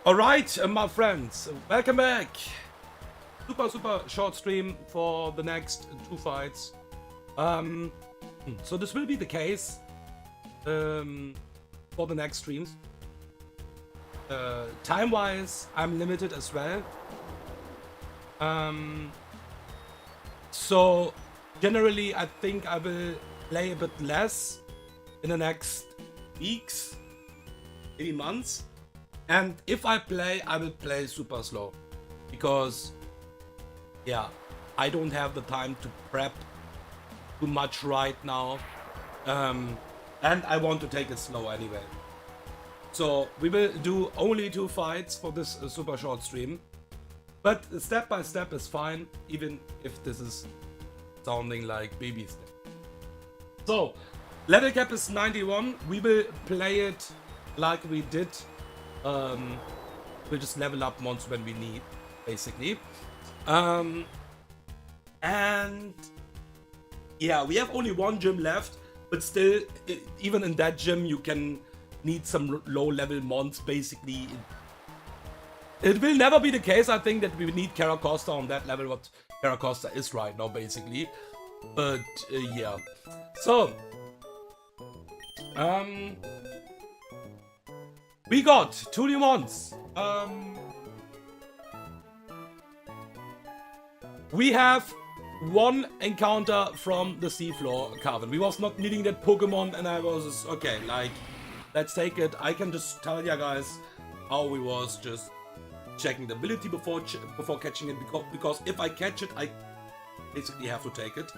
Alright, my friends, welcome back. Super short stream for the next 2 fights. So this will be the case for the next streams. Time-wise, I'm limited as well. So generally, I think I will play a bit less in the next weeks, maybe months. And if I play, I will play super slow. Because, yeah, I don't have the time to prep too much right now. And I want to take it slow anyway. So we will do only 2 fights for this super short stream. But step by step is fine, even if this is sounding like baby step. So, level cap is 91. We will play it like we did. We'll just level up monsters when we need, basically. And yeah, we have only 1 gym left, but still, even in that gym, you can need some low-level mons, basically. It will never be the case, I think, that we need Caracosta on that level, what Caracosta is right now, basically. But, yeah. So, we got 2 new mons. We have 1 encounter from the seafloor cavern. We was not needing that Pokemon, and I was just, okay, like, let's take it. I can just tell you guys how we was just checking the ability before catching it, because if I catch it, I basically have to take it.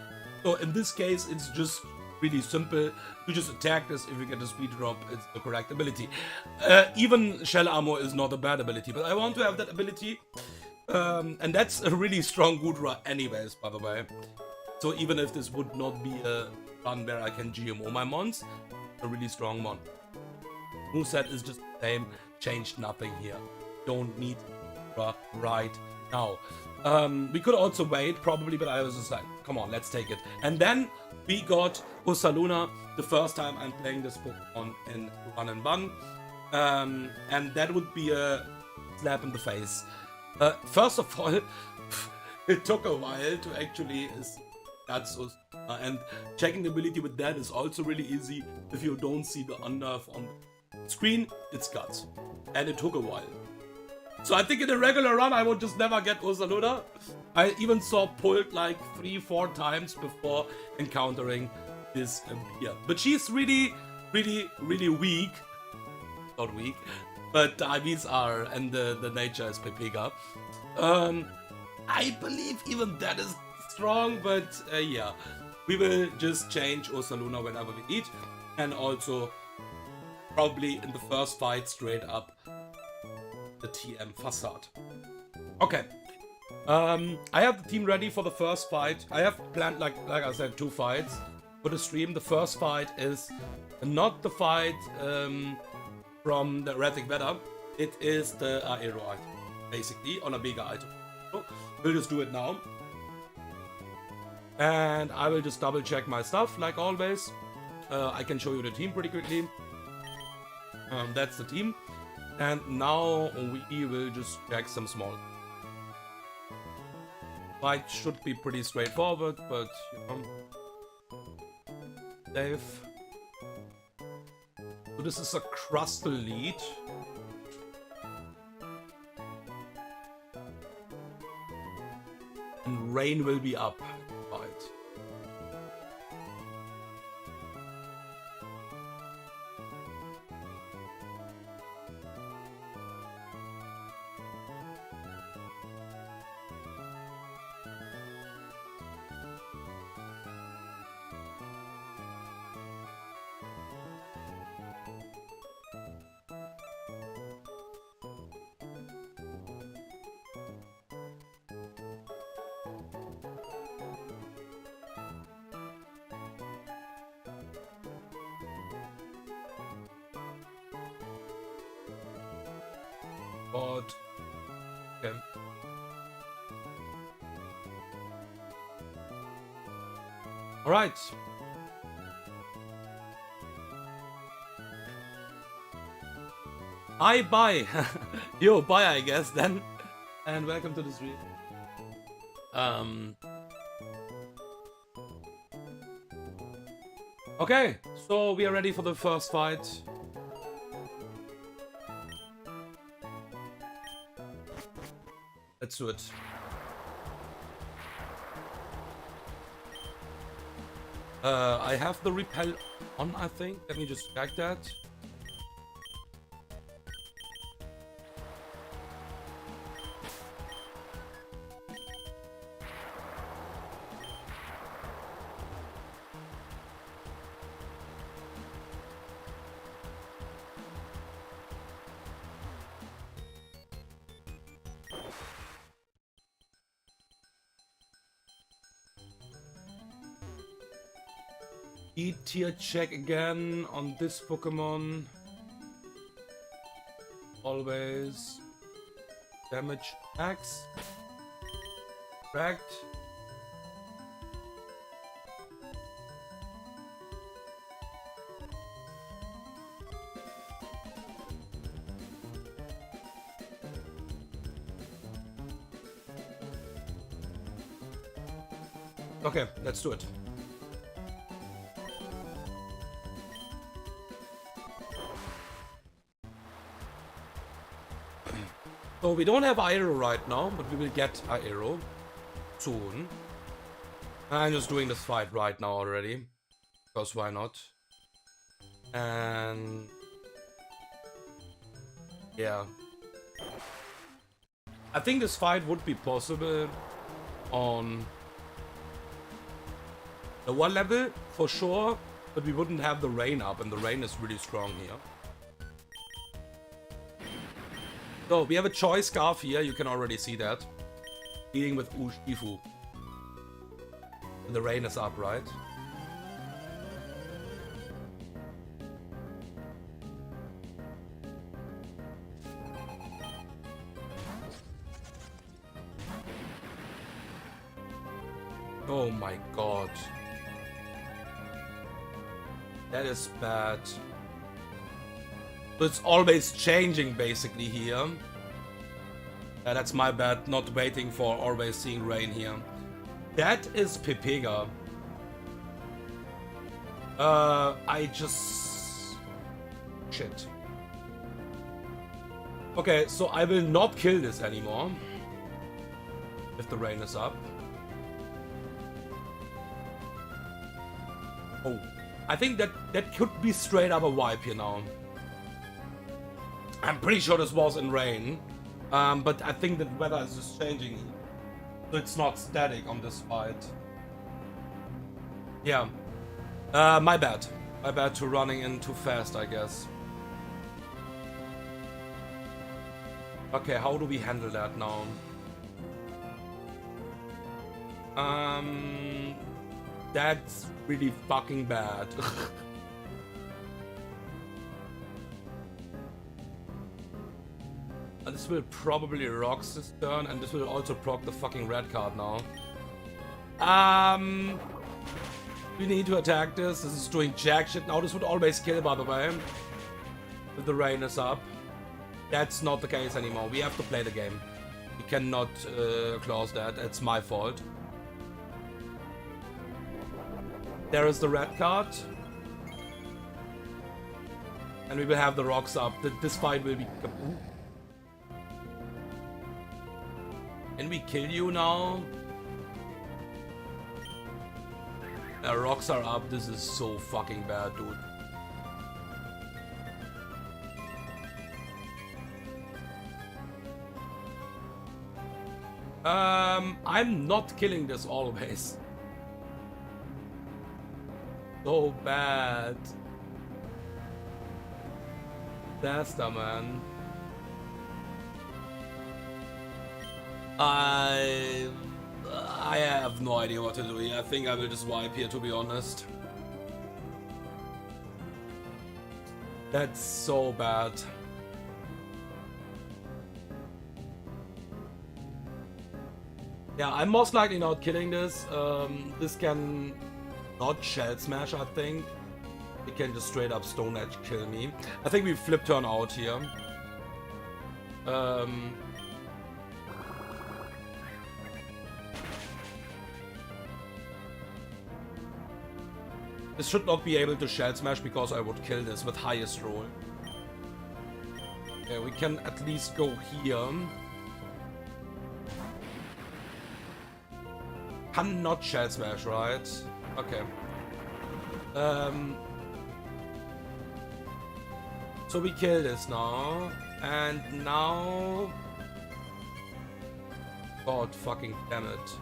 So in this case, it's just really simple. You just attack this. If you get a speed drop, it's the correct ability. Even shell armor is not a bad ability, but I want to have that ability. And that's a really strong Gudra anyways, by the way. So even if this would not be a run where I can GMO my mons, a really strong mon. Moveset is just the same, changed nothing here. Don't need right now. We could also wait probably, but I was just like, come on, let's take it. And then we got Ursaluna, the first time I'm playing this Pokemon in Run and Bun. And that would be a slap in the face. First of all, it took a while to actually that's and checking the ability with that is also really easy. If you don't see the unnerve on the screen, it's Guts. And it took a while. So I think in a regular run, I would just never get Ursaluna. I even saw pulled like 3-4 times before encountering this here. But she's really weak. Not weak. But the IVs are, and the nature is Pepega. I believe even that is strong, but yeah. We will just change Ursaluna whenever we need. And also, probably in the first fight, straight up the TM Facade. Okay. I have the team ready for the first fight. I have planned, like I said, 2 fights for the stream. The first fight is not the fight from the erratic weather. It is the aero item, basically, on a bigger item. So we'll just do it now. And I will just double check my stuff, like always. I can show you the team pretty quickly. That's the team. And now we will just check some small. Fight should be pretty straightforward, but you know. Dave. So this is a Crustal lead. And rain will be up. Right. But okay. All right. I buy. Yo, buy, I guess, then. And welcome to the stream. Okay, so we are ready for the first fight. Let's do it. I have the repel on, I think. Let me just check that. E-tier check again on this Pokemon. Always. Damage X. Correct. Okay, let's do it. So we don't have Aero right now, but we will get Aero soon. I'm just doing this fight right now already, because why not? And yeah, I think this fight would be possible on the one level for sure, but we wouldn't have the rain up, and the rain is really strong here. So we have a choice scarf here, you can already see that. Dealing with Urshifu. And the rain is up, right? Oh my god. That is bad. So it's always changing basically here. Yeah, that's my bad, not waiting for always seeing rain here. That is Pepega. Shit. Okay, so I will not kill this anymore. If the rain is up. Oh, I think that could be straight up a wipe here now. I'm pretty sure this was in rain, but I think that weather is just changing, so it's not static on this fight. Yeah, my bad to running in too fast, I guess. Okay, how do we handle that now? That's really fucking bad. This will probably rock this turn, and this will also proc the fucking red card now. We need to attack this. This is doing jack shit now. This would always kill, by the way. If the rain is up. That's not the case anymore. We have to play the game. We cannot close that. It's my fault. There is the red card. And we will have the rocks up. This fight will be... Can we kill you now? The rocks are up. This is so fucking bad, dude. I'm not killing this always. So bad. Disaster, man. I have no idea what to do here. I think I will just wipe here, to be honest. That's so bad. Yeah, I'm most likely not killing this. This can not Shell Smash, I think. It can just straight up Stone Edge kill me. I think we flip turn out here. This should not be able to Shell Smash because I would kill this with highest roll. Okay, we can at least go here. Cannot Shell Smash, right? Okay. So we kill this now. And now... God fucking damn it.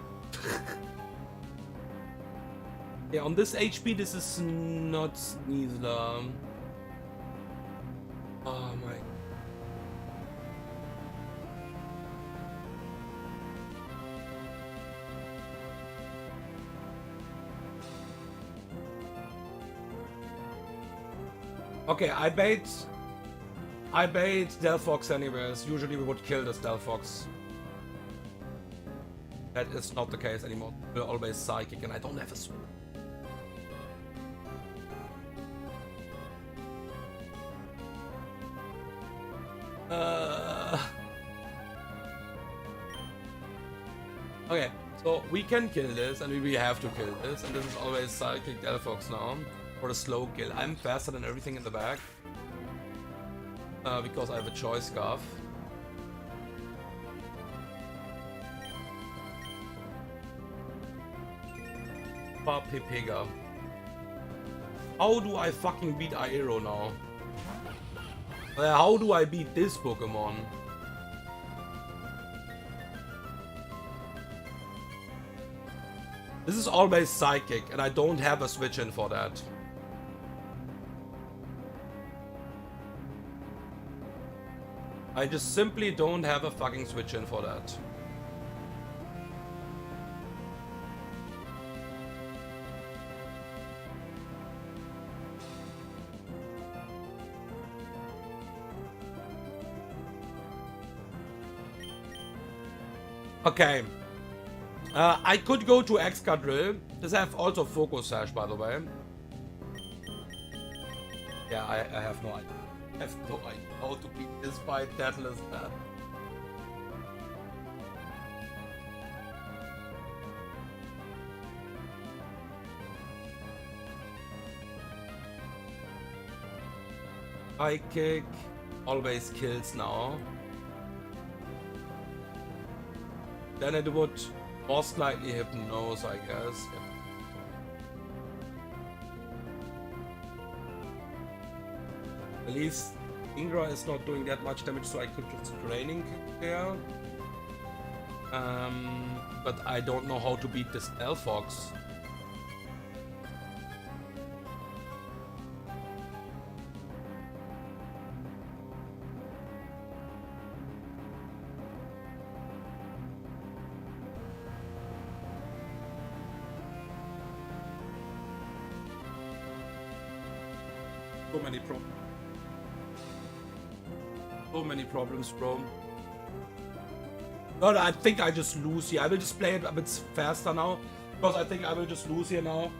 Yeah, on this HP, this is not Nuzlocke. Oh my. Okay, I bait Deathlocke anyways. Usually we would kill this Deathlocke. That is not the case anymore. We're always psychic and I don't have a sword. Okay, so we can kill this and we have to kill this, and this is always psychic Deathlocke now for a slow kill. I'm faster than everything in the back because I have a choice scarf. Pipiga. How do I fucking beat Aero now? How do I beat this Pokemon? This is always psychic, and I don't have a switch in for that. I just simply don't have a fucking switch in for that. Okay. I could go to Excadrill. Does have also Focus Sash, by the way. Yeah, I have no idea. I have no idea how to beat this fight. Deathless that. High kick always kills now. Then it would most likely Hypnose, I guess. At least Ingra is not doing that much damage, so I could just Draining Kick there. But I don't know how to beat this Deathlocke. So many problems, bro. But I think I just lose here. I will just play it a bit faster now, because I think I will just lose here now.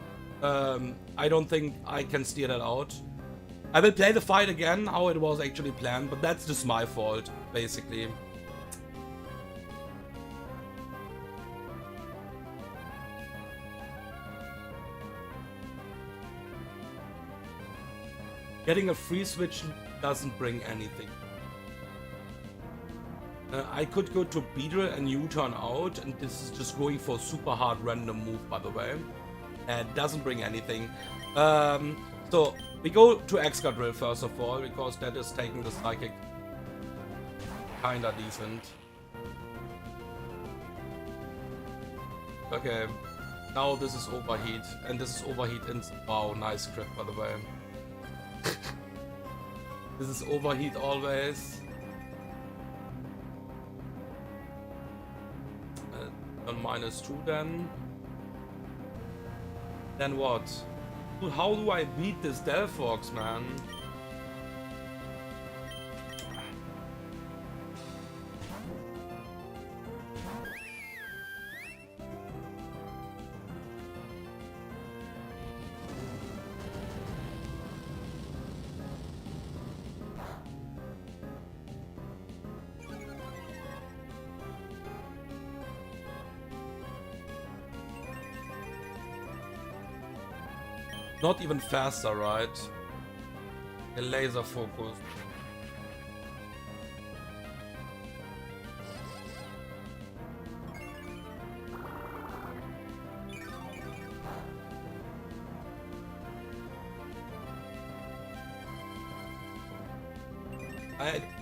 I don't think I can steer that out. I will play the fight again, how it was actually planned, but that's just my fault, basically. Getting a free switch doesn't bring anything. I could go to Beedrill and U-turn out, and this is just going for a super hard random move, by the way. And doesn't bring anything. So we go to Excadrill first of all, because that is taking the Psychic kinda decent. Okay, now this is Overheat, and this is Overheat in... Wow, nice crit, by the way. This is Overheat always. On -2 then. Then what? Dude, how do I beat this Deathlocke, man? Not even faster, right? A laser focus.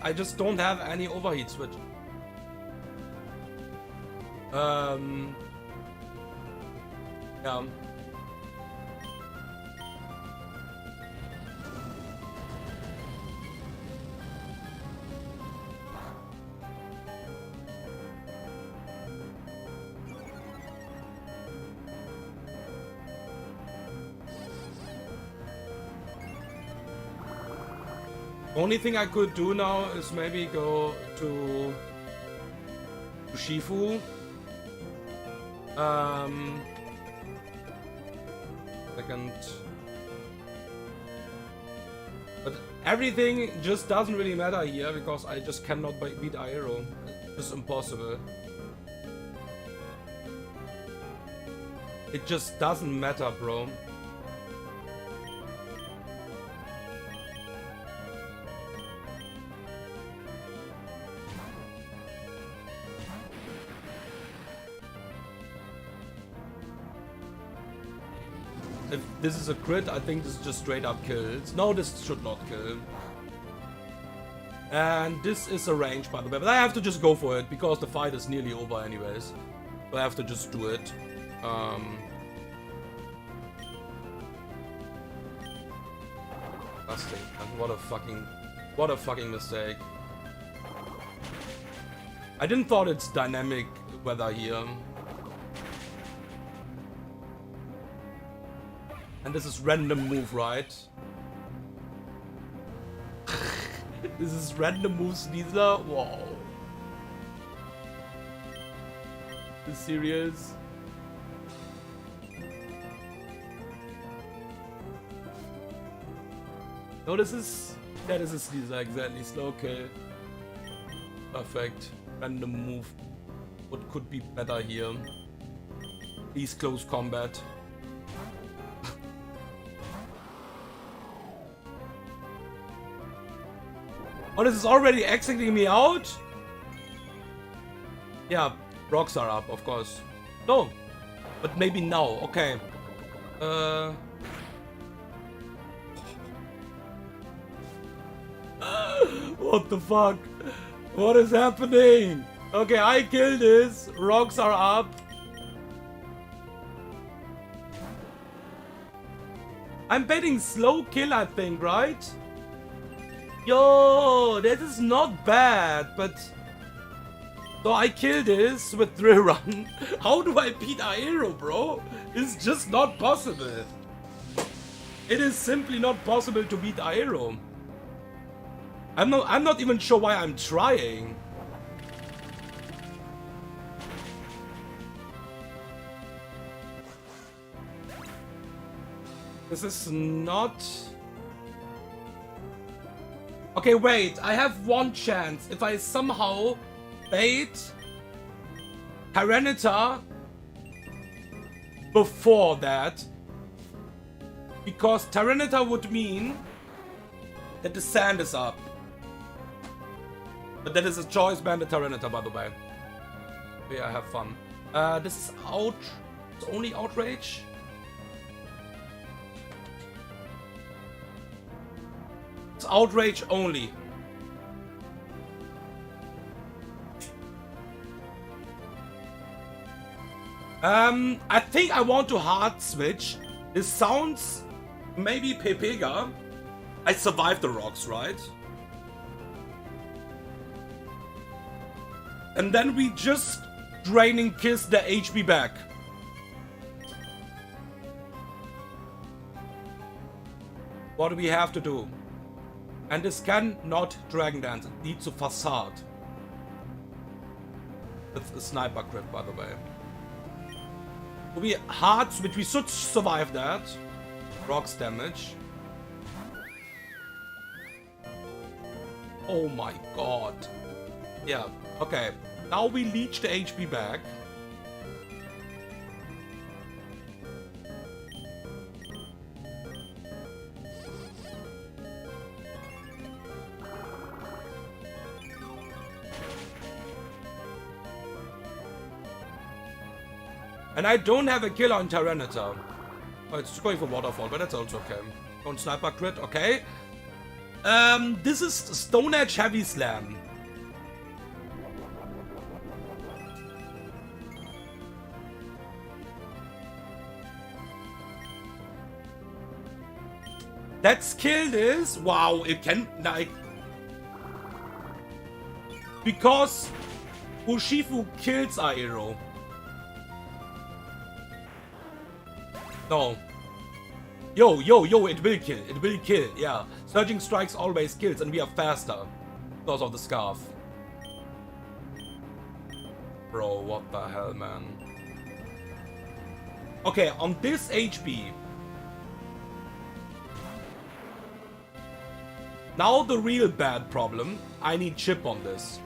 I just don't have any overheat switch. Yeah. Only thing I could do now is maybe go to Shifu. Second. But everything just doesn't really matter here because I just cannot beat Aero. It's just impossible. It just doesn't matter, bro. If this is a crit, I think this just straight up kills. No, this should not kill. And this is a range, by the way. But I have to just go for it, because the fight is nearly over anyways. So I have to just do it. Disgusting. What a fucking mistake. I didn't thought it's dynamic weather here. And this is random move, right? This is random moves, Deathlocke. Wow. Is this serious? No, this is... Yeah, this is Deathlocke, exactly. Slow kill. Perfect. Random move. What could be better here? Please close combat. Oh, this is already exiting me out? Yeah, rocks are up, of course. No, but maybe now. Okay. What the fuck? What is happening? Okay, I killed this. Rocks are up. I'm betting slow kill, I think, right? Yo, that is not bad, but... So I kill this with Drill Run. How do I beat Aero, bro? It's just not possible. It is simply not possible to beat Aero. I'm not even sure why I'm trying. This is not... Okay, wait, I have one chance. If I somehow bait Tyranitar before that, because Tyranitar would mean that the sand is up. But that is a choice banded Tyranitar, by the way. Yeah, I have fun. This is out. It's only outrage. It's outrage only. I think I want to hard switch. This sounds maybe Pepega. I survived the rocks, right? And then we just draining kiss the HP back. What do we have to do? And this cannot Dragon Dance. It needs a facade. That's a sniper crit, by the way. So we hard switch. We should survive that. Rocks damage. Oh my god. Yeah, okay. Now we leech the HP back. And I don't have a kill on Tyranitar. Oh, it's going for Waterfall, but that's also okay. Don't sniper crit, okay. This is Stone Edge Heavy Slam. That skill is... Wow, it can, like... Because Urshifu kills Aero. No. Yo, it will kill. It will kill, yeah. Surging Strikes always kills, and we are faster. Because of the Scarf. Bro, what the hell, man. Okay, on this HP... Now the real bad problem. I need chip on this.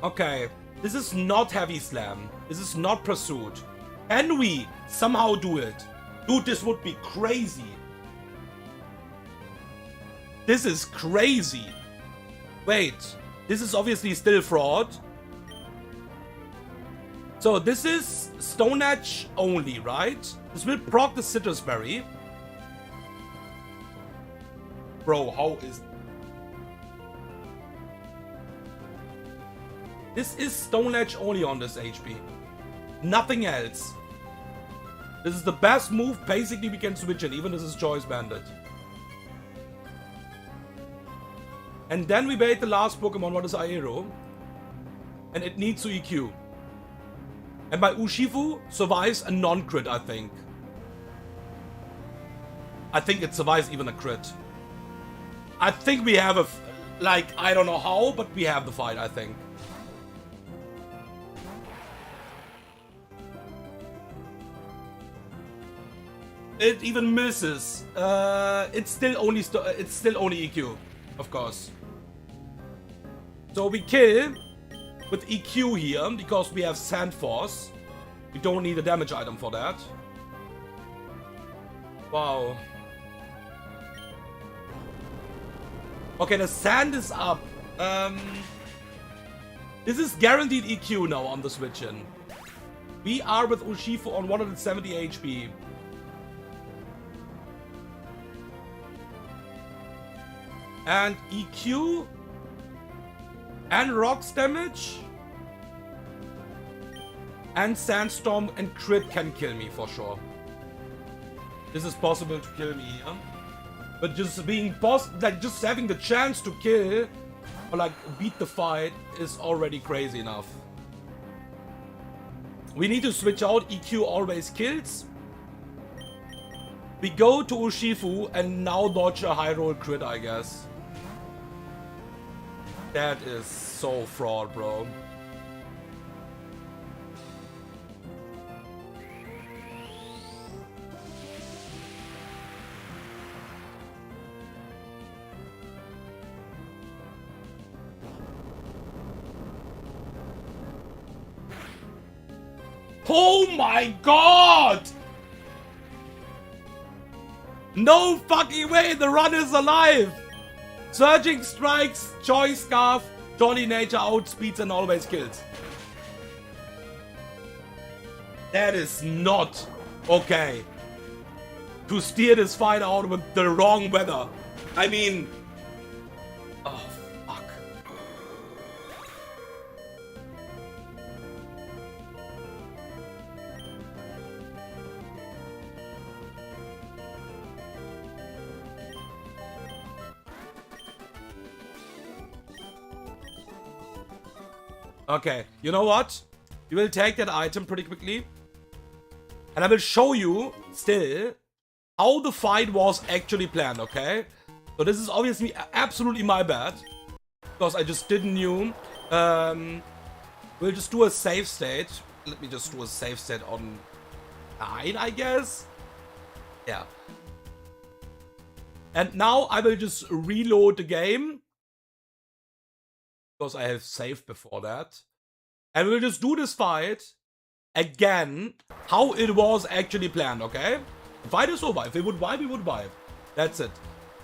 Okay, this is not Heavy Slam. This is not Pursuit. Can we somehow do it? Dude, this would be crazy. This is crazy. Wait, this is obviously still fraud. So this is Stone Edge only, right? This will proc the Citrus Berry. Bro, how is... This is Stone Edge only on this HP. Nothing else. This is the best move basically we can switch in, even this is Choice Bandit. And then we bait the last Pokemon, what is Aero? And it needs to EQ. And my Urshifu survives a non-crit, I think. I think it survives even a crit. I think we have a... Like, I don't know how, but we have the fight, I think. It even misses. It's still only EQ, of course. So we kill with EQ here because we have Sand Force. We don't need a damage item for that. Wow. Okay, the sand is up. This is guaranteed EQ now on the switch in. We are with Urshifu on 170 HP. And EQ and rocks damage and Sandstorm and crit can kill me for sure. This is possible to kill me here. But just being like just having the chance to kill or like beat the fight is already crazy enough. We need to switch out. EQ always kills. We go to Urshifu and now dodge a high roll crit, I guess. That is so fraud, bro. Oh my god! No fucking way, the run is alive! Surging Strikes, Choice Scarf, Jolly Nature outspeeds and always kills. That is not okay. To steer this fight out with the wrong weather. I mean... Oh, fuck. Okay, you know what? We will take that item pretty quickly. And I will show you, still, how the fight was actually planned, okay? So this is obviously absolutely my bad. Because I just didn't knew. We'll just do a save state. Let me just do a save state on 9, I guess? Yeah. And now I will just reload the game. Because I have saved before that. And we'll just do this fight. again how it was actually planned, okay? The fight is over. If we would wipe, we would wipe. That's it.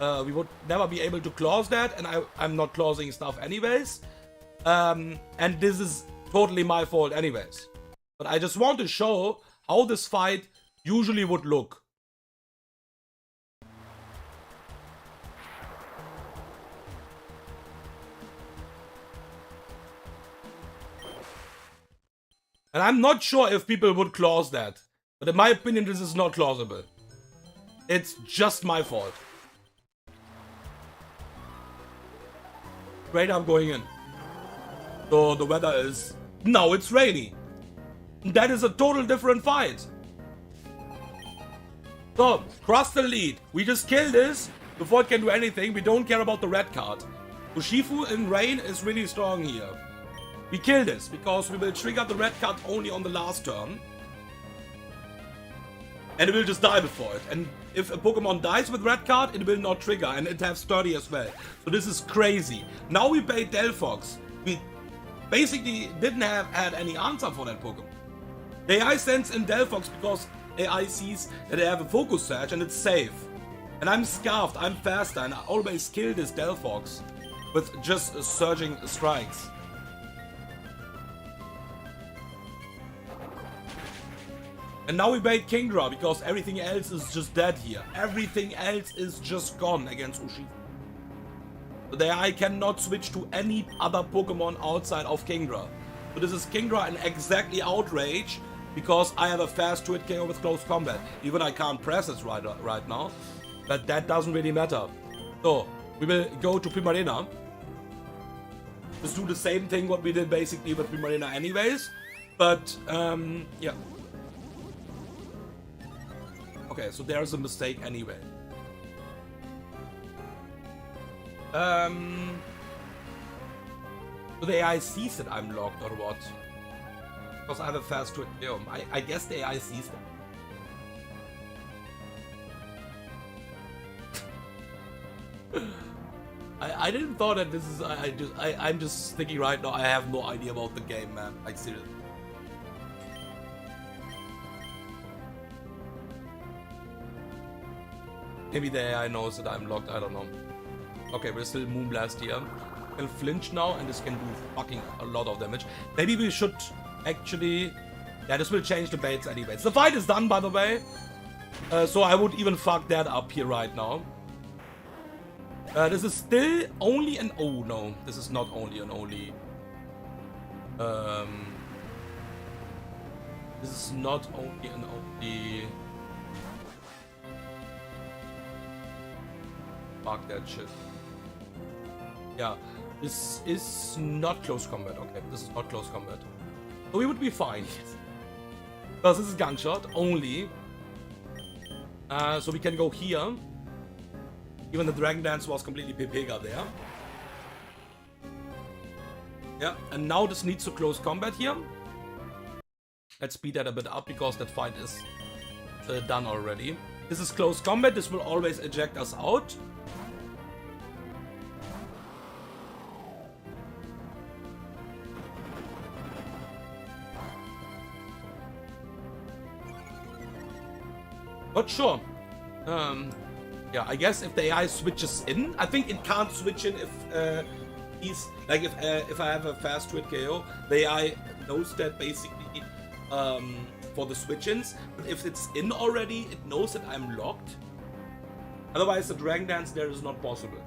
We would never be able to clause that, and I'm not clausing stuff anyways. And this is totally my fault anyways. But I just want to show how this fight usually would look. And I'm not sure if people would clause that. But in my opinion, this is not clausable. It's just my fault. Straight up going in. So the weather is... Now it's rainy. That is a total different fight. So, cross the lead. We just kill this before it can do anything. We don't care about the red card. Urshifu in rain is really strong here. We kill this because we will trigger the red card only on the last turn. And it will just die before it. And if a Pokemon dies with red card, it will not trigger. And it has sturdy as well. So this is crazy. Now we played Deathlocke. We basically didn't have had any answer for that Pokemon. The AI sends in Deathlocke because AI sees that they have a focus search and it's safe. And I'm scarfed, I'm faster, and I always kill this Deathlocke with just surging strikes. And now we bait Kingdra because everything else is just dead here. Everything else is just gone against Urshifu. So the AI cannot switch to any other Pokemon outside of Kingdra. So this is Kingdra in exactly outrage because I have a fast to hit KO with close combat. Even I can't press it right now. But that doesn't really matter. So we will go to Primarina. Just do the same thing what we did basically with Primarina anyways. But yeah. Okay, so there's a mistake anyway. So the AI sees that I'm locked or what? Because I have a fast twitch. I guess the AI sees that. I didn't thought that this is. I'm just thinking right now. I have no idea about the game, man. Like seriously. Maybe the AI knows that I'm locked, I don't know. Okay, we're still Moonblast here. Can flinch now and this can do fucking a lot of damage. Maybe we should actually... Yeah, this will change the baits anyways. The fight is done, by the way. So I would even fuck that up here right now. This is still only an... Oh, no. This is not only an only... This is not only an only... Fuck that shit. Yeah, this is not close combat. Okay, this is not close combat. So we would be fine. Because this is gunshot only. So we can go here. Even the Dragon Dance was completely Pepega there. Yeah, and now this needs to close combat here. Let's speed that a bit up because that fight is done already. This is close combat. This will always eject us out. Not sure. Yeah, I guess if the AI switches in, I think it can't switch in if he's like if I have a fast twit KO, the AI knows that basically for the switch-ins. But if it's in already, it knows that I'm locked. Otherwise, the Dragon Dance there is not possible.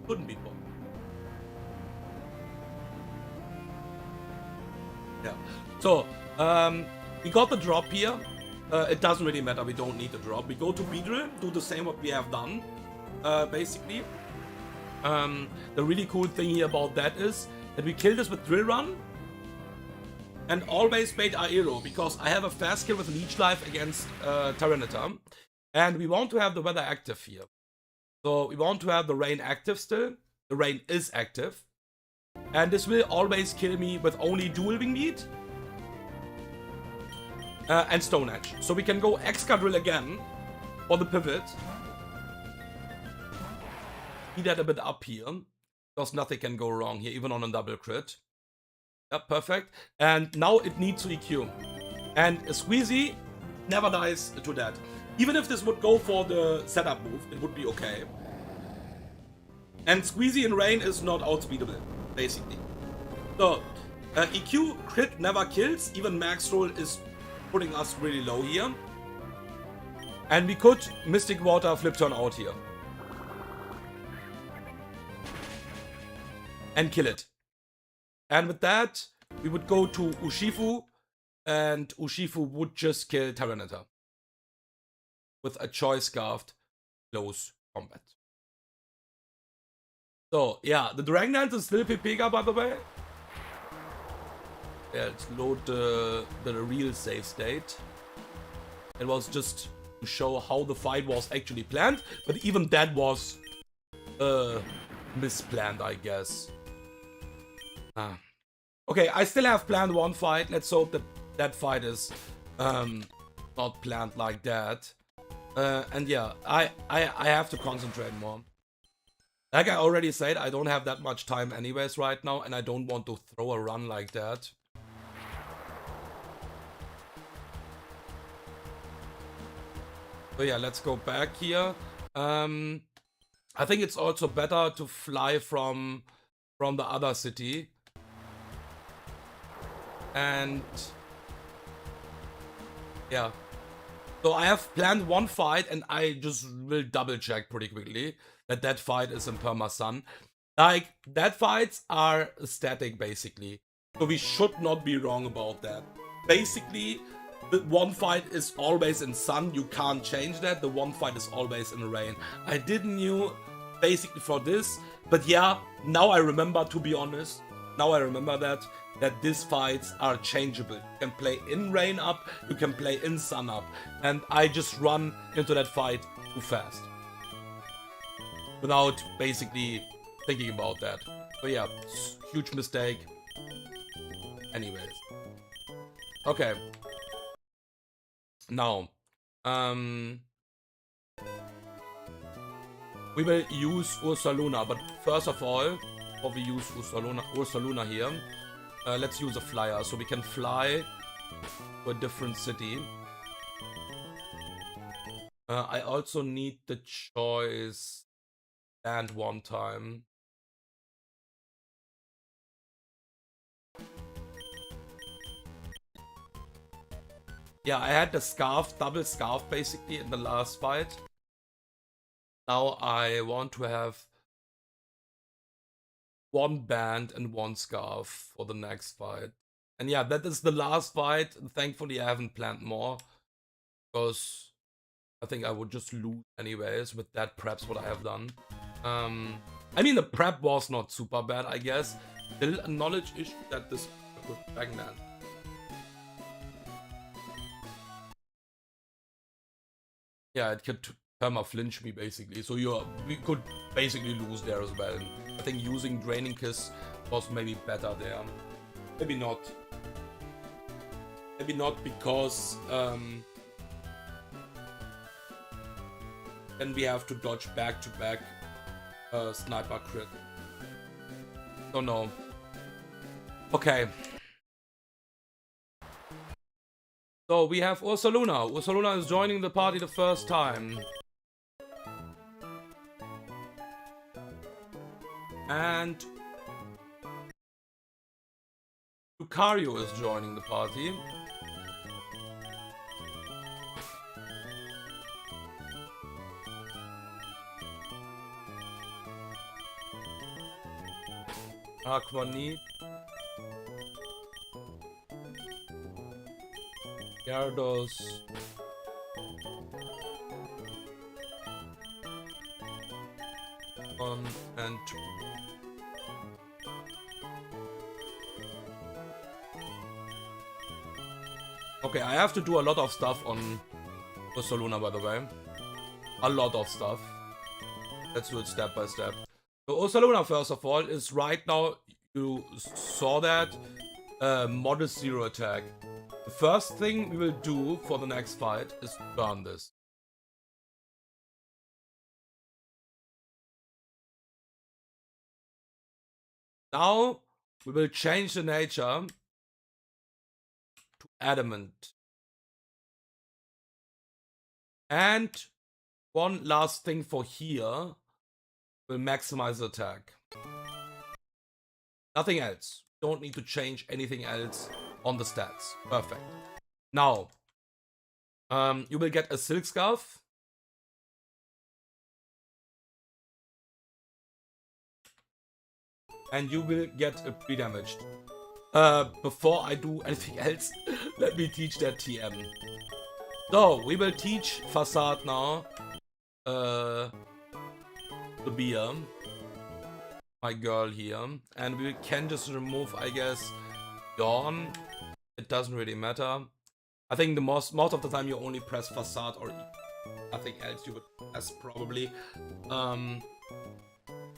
Couldn't be possible. Yeah. So. We got the drop here. It doesn't really matter. We don't need the drop. We go to Beedrill, do the same what we have done, basically. The really cool thing here about that is that we kill this with Drill Run and always bait Aero because I have a fast kill with Leech Life against Tyranitar. And we want to have the weather active here. So we want to have the rain active still. The rain is active. And this will always kill me with only dual wing beat. And Stone Edge. So we can go Excadrill again for the pivot. Speed that a bit up here. Because nothing can go wrong here, even on a double crit. Yeah, perfect. And now it needs to EQ. And a Squeezy never dies to that. Even if this would go for the setup move, it would be okay. And Squeezy in Rain is not outspeedable, basically. So, EQ crit never kills. Even Max Roll is putting us really low here. And we could Mystic Water flip turn out here. And kill it. And with that, we would go to Urshifu. And Urshifu would just kill Tyranitar. With a Choice Scarfed close combat. So, yeah, the Dragon Dance is still Pepega, by the way. Yeah, let's load the real save state. It was just to show how the fight was actually planned, but even that was misplanned, I guess. Okay, I still have planned one fight. Let's hope that that fight is not planned like that. And yeah, I have to concentrate more. Like I already said, I don't have that much time anyways right now, and I don't want to throw a run like that. So yeah, let's go back here. I think it's also better to fly from the other city. And yeah. So I have planned one fight, and I just will double check pretty quickly that fight is in Perma-Sun. Like, that fights are static, basically. So we should not be wrong about that. Basically, the one fight is always in Sun. You can't change that. The one fight is always in Rain. I didn't knew basically for this. But yeah, now I remember, to be honest. Now I remember that these fights are changeable. You can play in Rain up, you can play in Sun up. And I just run into that fight too fast. Without basically thinking about that. So yeah, huge mistake. Anyways. Okay. Now, we will use Ursaluna, but first of all, before we use Ursaluna here, let's use a flyer, so we can fly to a different city. I also need the choice land one time. Yeah, I had the scarf, double scarf basically in the last fight. Now I want to have one band and one scarf for the next fight. And yeah, that is the last fight. Thankfully, I haven't planned more, because I think I would just lose anyways with that preps what I have done. I mean, the prep was not super bad, I guess. Still a knowledge issue that this with Bagman. Yeah, it could perma-flinch me basically, so we could basically lose there as well. I think using Draining Kiss was maybe better there. Maybe not. Maybe not, because then we have to dodge back-to-back sniper crit. Oh no. Okay. So we have Ursaluna. Ursaluna is joining the party the first time. And Lucario is joining the party. Aquanit. Gyarados. One and two. Okay, I have to do a lot of stuff on Ursaluna, by the way. A lot of stuff. Let's do it step by step. So Ursaluna, first of all, is right now, you saw that, modest 0 attack. The first thing we will do for the next fight is burn this. Now, we will change the nature to adamant. And one last thing for here, will maximize the attack. Nothing else. Don't need to change anything else on the stats. Perfect. Now, you will get a silk scarf. And you will get a pre-damaged. Before I do anything else, let me teach that TM. So, we will teach Facade now. The beer. My girl here. And we can just remove, I guess, Dawn. It doesn't really matter. I think the most of the time you only press Facade or nothing else you would press probably. So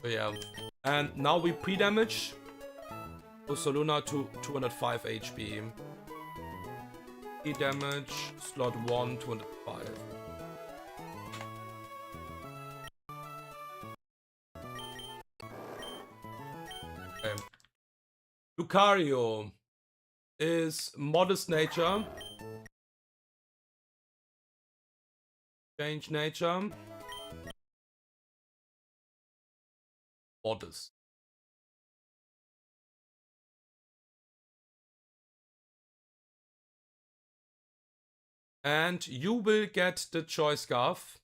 yeah. And now we pre-damage Ursaluna to 205 HP. Damage, slot 1, 205. Okay. Lucario is modest nature. Change nature. Modest. And you will get the Choice Scarf.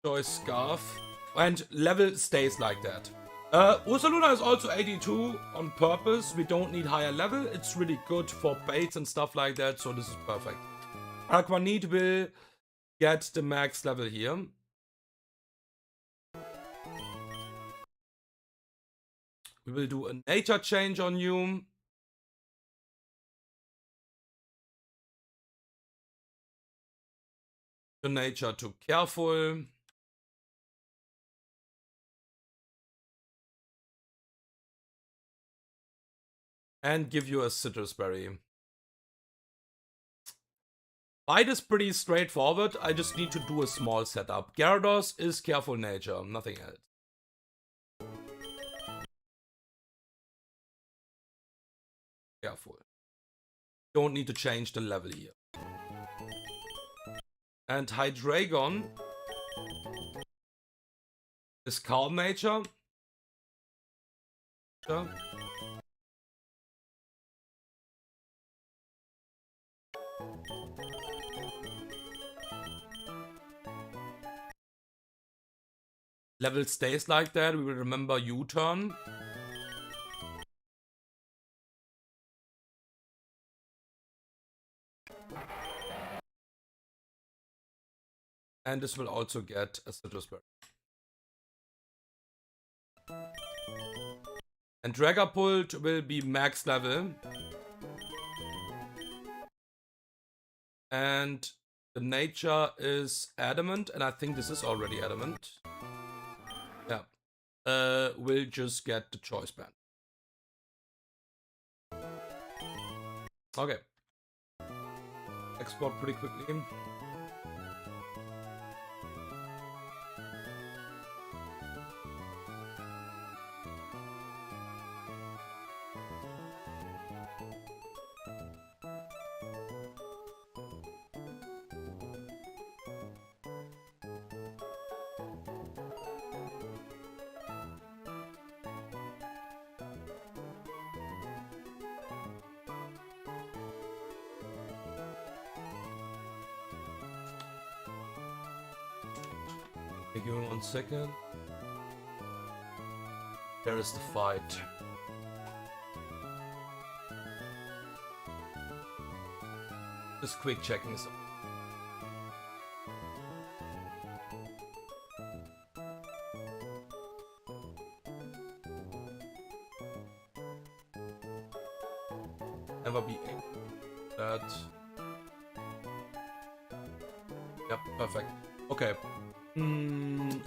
Choice Scarf. And level stays like that. Ursaluna is also 82 on purpose. We don't need higher level. It's really good for baits and stuff like that. So this is perfect. Aquanid will get the max level here. We will do a nature change on you. The nature to careful. And give you a citrus berry. Fight is pretty straightforward. I just need to do a small setup. Gyarados is careful nature, nothing else. Careful. Don't need to change the level here. And Hydreigon is calm nature. Yeah. Level stays like that. We will remember U-turn. And this will also get a citrus berry. And Dragapult will be max level. And the nature is adamant, and I think this is already adamant. Yeah. We'll just get the choice band. Okay. Export pretty quickly. Give me 1 second. There is the fight. Just quick checking this. Never be that. Yep, perfect. Okay.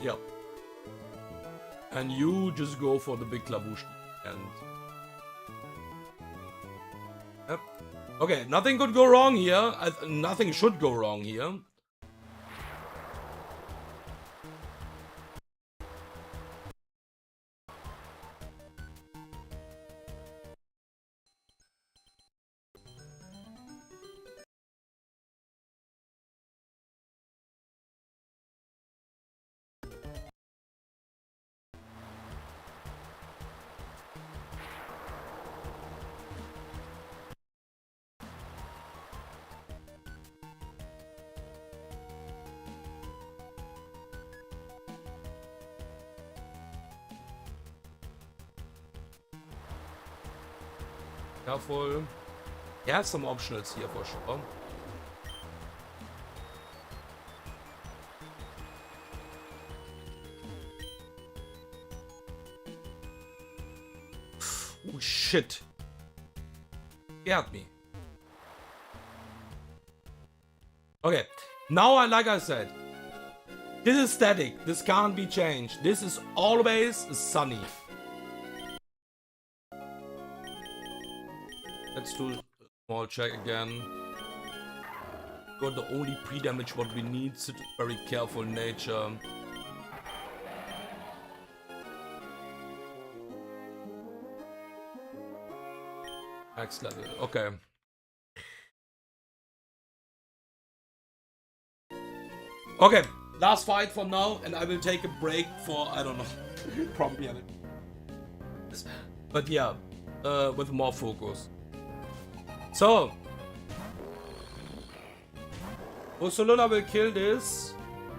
Yep. And you just go for the big Klabush and yep. Okay, nothing could go wrong here. Nothing should go wrong here. Careful. He has some optionals here for sure. Oh shit. Scared me. Okay. Now, like I said, this is static. This can't be changed. This is always sunny. Let's do a small check again. Got the only pre-damage what we need. So very careful nature. Max level. Okay. Okay. Last fight for now, and I will take a break for, I don't know, probably. But yeah, with more focus. So, Ursuluna will kill this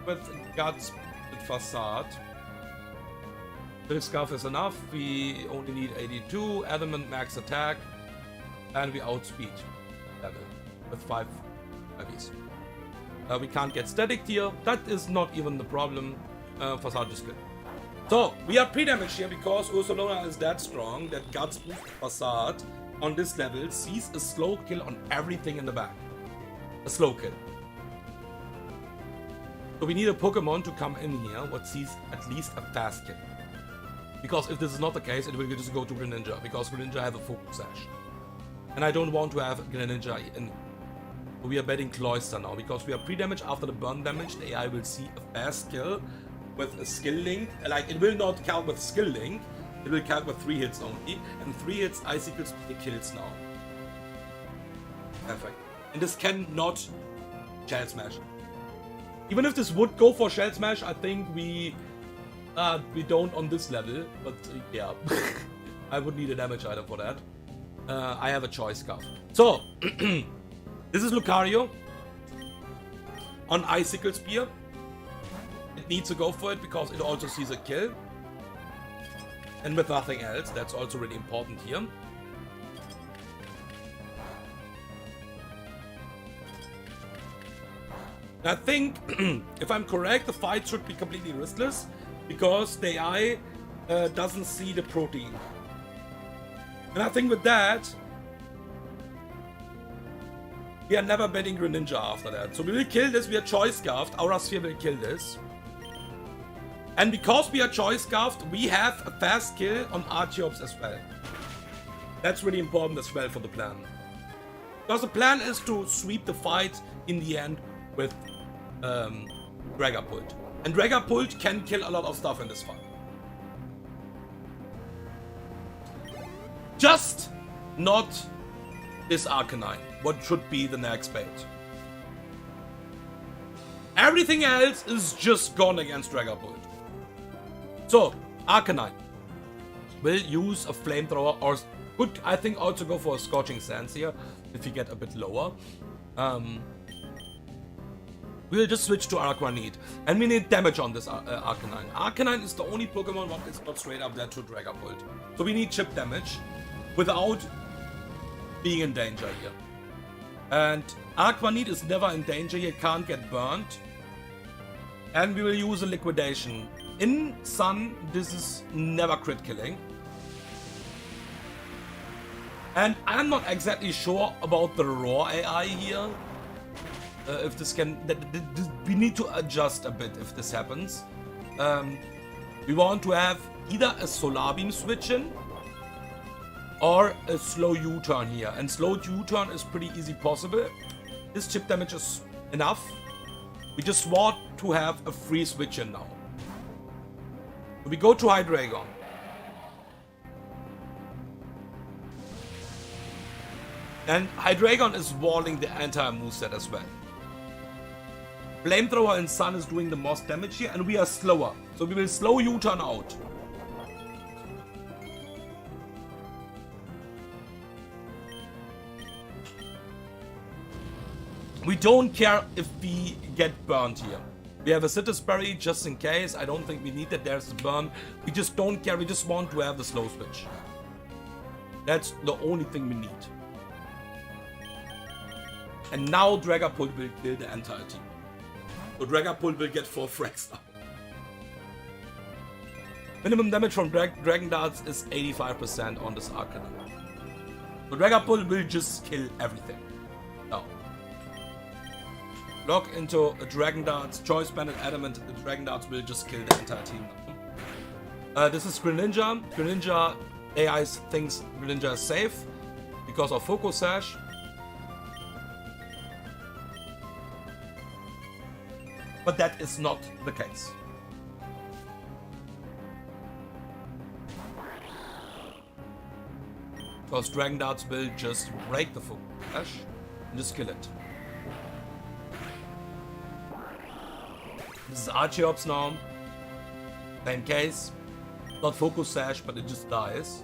with Guts with Facade. This Scarf is enough. We only need 82, Adamant max attack, and we outspeed level with 5 IVs. We can't get static here. That is not even the problem. Facade is good. So, we are pre-damaged here because Ursuluna is that strong that Guts boost Facade on this level sees a slow kill on everything in the back. A slow kill. So we need a Pokemon to come in here what sees at least a fast kill. Because if this is not the case, it will just go to Greninja, because Greninja have a Focus Sash. And I don't want to have Greninja in. We are betting Cloyster now, because we are pre-damage after the burn damage. The AI will see a fast kill with a skill link. Like, it will not count with skill link. It will count with 3 hits only. And 3 hits, Icicles kills now. Perfect. And this cannot Shell Smash. Even if this would go for Shell Smash, I think we don't on this level. But yeah, I would need a damage item for that. I have a choice scarf. So, this is Lucario on Icicle Spear. It needs to go for it because it also sees a kill. And with nothing else, that's also really important here. I think, if I'm correct, the fight should be completely riskless because the AI doesn't see the protein. And I think with that, we are never betting Greninja after that. So we will kill this, we are Choice Scarfed, Aura Sphere will kill this. And because we are Choice Scarfed, we have a fast kill on Archeops as well. That's really important as well for the plan. Because the plan is to sweep the fight in the end with Dragapult. And Dragapult can kill a lot of stuff in this fight. Just not this Arcanine, what should be the next bait. Everything else is just gone against Dragapult. So, Arcanine will use a Flamethrower, or could, I think, also go for a Scorching Sands here, if you get a bit lower. We'll just switch to Arcanine, and we need damage on this Arcanine. Arcanine is the only Pokemon that is not straight up there to Dragapult. So we need chip damage without being in danger here. And Arcanine is never in danger here, can't get burnt. And we will use a Liquidation. In Sun, this is never crit killing. And I'm not exactly sure about the raw AI here. If this can, we need to adjust a bit if this happens. We want to have either a Solar Beam switch in or a slow U-turn here. And slow U-turn is pretty easy possible. This chip damage is enough. We just want to have a free switch in now. So we go to Hydreigon. And Hydreigon is walling the entire moveset as well. Flamethrower in Sun is doing the most damage here, and we are slower. So we will slow U-turn out. We don't care if we get burned here. We have a Citrus Berry just in case. I don't think we need that. There's a burn. We just don't care. We just want to have the slow switch. That's the only thing we need. And now Dragapult will kill the entire team. So Dragapult will get 4 frags now. Minimum damage from Dragon Darts is 85% on this Arcanum. So Dragapult will just kill everything. Now. Lock into a Dragon Darts, Choice Banded Adamant, the Dragon Darts will just kill the entire team now. This is Greninja. Greninja, AI thinks Greninja is safe because of Focus Sash. But that is not the case. Because Dragon Darts will just break the Focus Sash and just kill it. This is Archeops now. Same case. Not Focus Sash, but it just dies.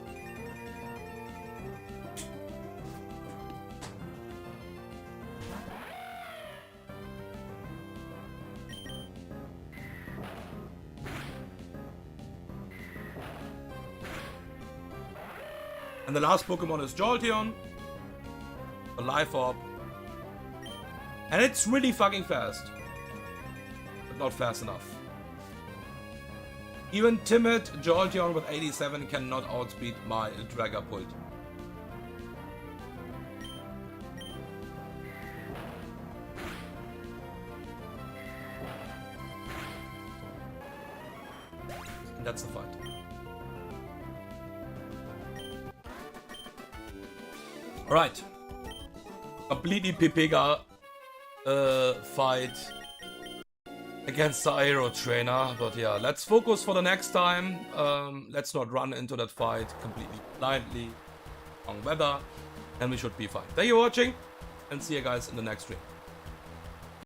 And the last Pokemon is Jolteon. A Life Orb. And it's really fucking fast. But not fast enough. Even timid Jolteon with 87 cannot outspeed my Dragapult. And that's the fight. Alright. Completely Pepega fight against the Aero Trainer, but yeah, let's focus for the next time. Let's not run into that fight completely blindly on weather, and we should be fine. Thank you for watching, and see you guys in the next stream.